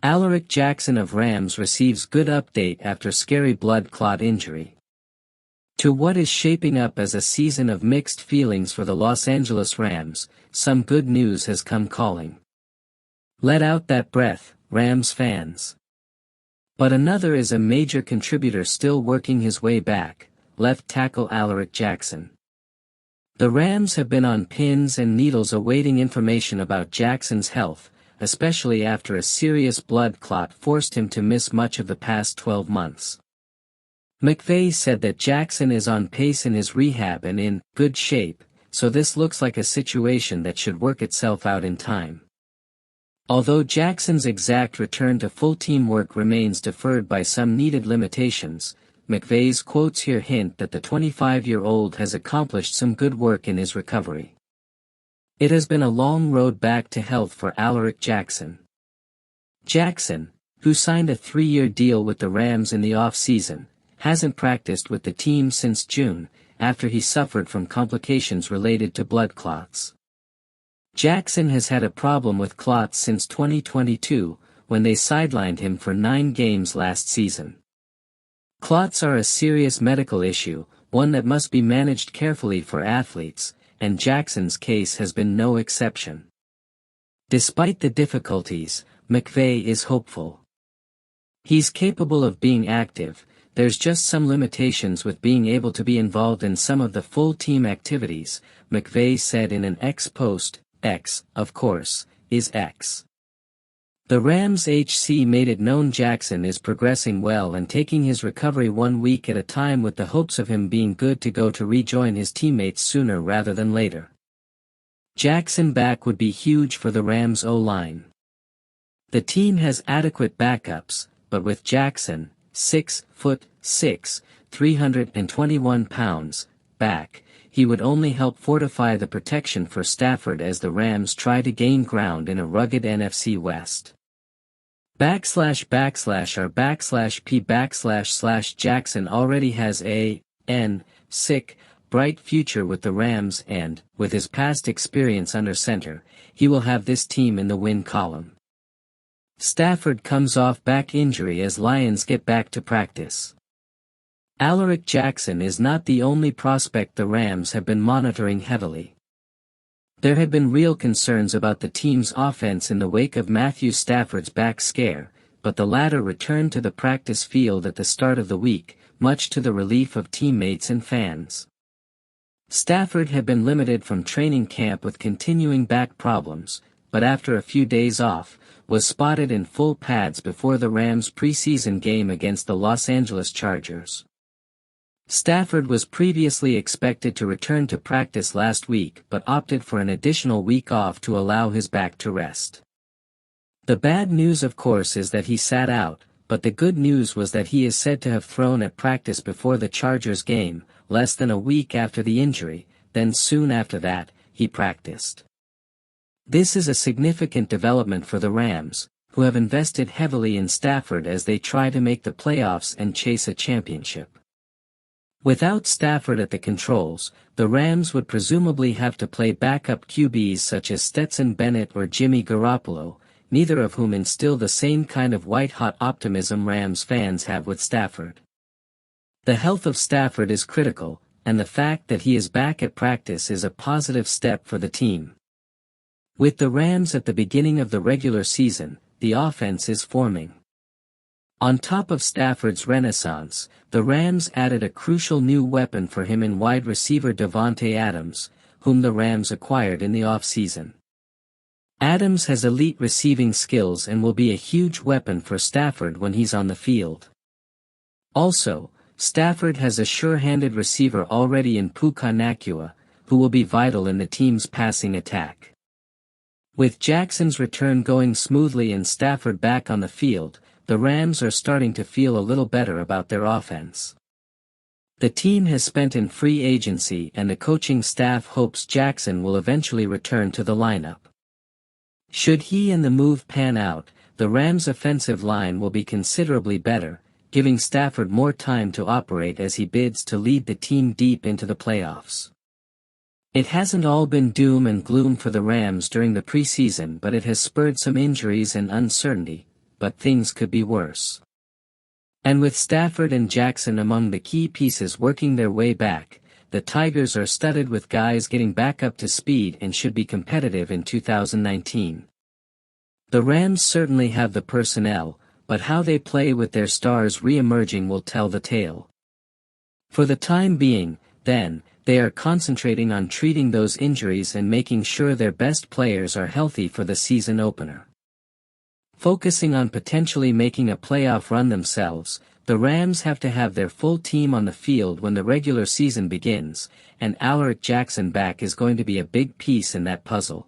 Alaric Jackson of Rams receives good update after scary blood clot injury. To what is shaping up as a season of mixed feelings for the Los Angeles Rams, some good news has come calling. Let out that breath, Rams fans. But another is a major contributor still working his way back, left tackle Alaric Jackson. The Rams have been on pins and needles awaiting information about Jackson's health, especially after a serious blood clot forced him to miss much of the past 12 months. McVay said that Jackson is on pace in his rehab and in good shape, so this looks like a situation that should work itself out in time. Although Jackson's exact return to full team work remains deferred by some needed limitations, McVay's quotes here hint that the 25-year-old has accomplished some good work in his recovery. It has been a long road back to health for Alaric Jackson. Jackson, who signed a 3-year deal with the Rams in the off-season, hasn't practiced with the team since June, after he suffered from complications related to blood clots. Jackson has had a problem with clots since 2022, when they sidelined him for 9 games last season. Clots are a serious medical issue, one that must be managed carefully for athletes, and Jackson's case has been no exception. Despite the difficulties, McVay is hopeful. He's capable of being active, there's just some limitations with being able to be involved in some of the full team activities, McVay said in an X post. X, of course, is X. The Rams HC made it known Jackson is progressing well and taking his recovery 1 week at a time with the hopes of him being good to go to rejoin his teammates sooner rather than later. Jackson back would be huge for the Rams O-line. The team has adequate backups, but with Jackson, 6'6", 321 pounds, back, he would only help fortify the protection for Stafford as the Rams try to gain ground in a rugged NFC West. //r/p/ Jackson already has a bright future with the Rams and, with his past experience under center, he will have this team in the win column. Stafford comes off back injury as Lions get back to practice. Alaric Jackson is not the only prospect the Rams have been monitoring heavily. There had been real concerns about the team's offense in the wake of Matthew Stafford's back scare, but the latter returned to the practice field at the start of the week, much to the relief of teammates and fans. Stafford had been limited from training camp with continuing back problems, but after a few days off, was spotted in full pads before the Rams' preseason game against the Los Angeles Chargers. Stafford was previously expected to return to practice last week but opted for an additional week off to allow his back to rest. The bad news of course is that he sat out, but the good news was that he is said to have thrown at practice before the Chargers game, less than a week after the injury, then soon after that, he practiced. This is a significant development for the Rams, who have invested heavily in Stafford as they try to make the playoffs and chase a championship. Without Stafford at the controls, the Rams would presumably have to play backup QBs such as Stetson Bennett or Jimmy Garoppolo, neither of whom instill the same kind of white-hot optimism Rams fans have with Stafford. The health of Stafford is critical, and the fact that he is back at practice is a positive step for the team. With the Rams at the beginning of the regular season, the offense is forming. On top of Stafford's renaissance, the Rams added a crucial new weapon for him in wide receiver Davante Adams, whom the Rams acquired in the offseason. Adams has elite receiving skills and will be a huge weapon for Stafford when he's on the field. Also, Stafford has a sure-handed receiver already in Puka Nacua, who will be vital in the team's passing attack. With Jackson's return going smoothly and Stafford back on the field, the Rams are starting to feel a little better about their offense. The team has spent in free agency and the coaching staff hopes Jackson will eventually return to the lineup. Should he and the move pan out, the Rams' offensive line will be considerably better, giving Stafford more time to operate as he bids to lead the team deep into the playoffs. It hasn't all been doom and gloom for the Rams during the preseason, but it has spurred some injuries and uncertainty, but things could be worse. And with Stafford and Jackson among the key pieces working their way back, the Tigers are studded with guys getting back up to speed and should be competitive in 2019. The Rams certainly have the personnel, but how they play with their stars re-emerging will tell the tale. For the time being, then, they are concentrating on treating those injuries and making sure their best players are healthy for the season opener. Focusing on potentially making a playoff run themselves, the Rams have to have their full team on the field when the regular season begins, and Alaric Jackson back is going to be a big piece in that puzzle.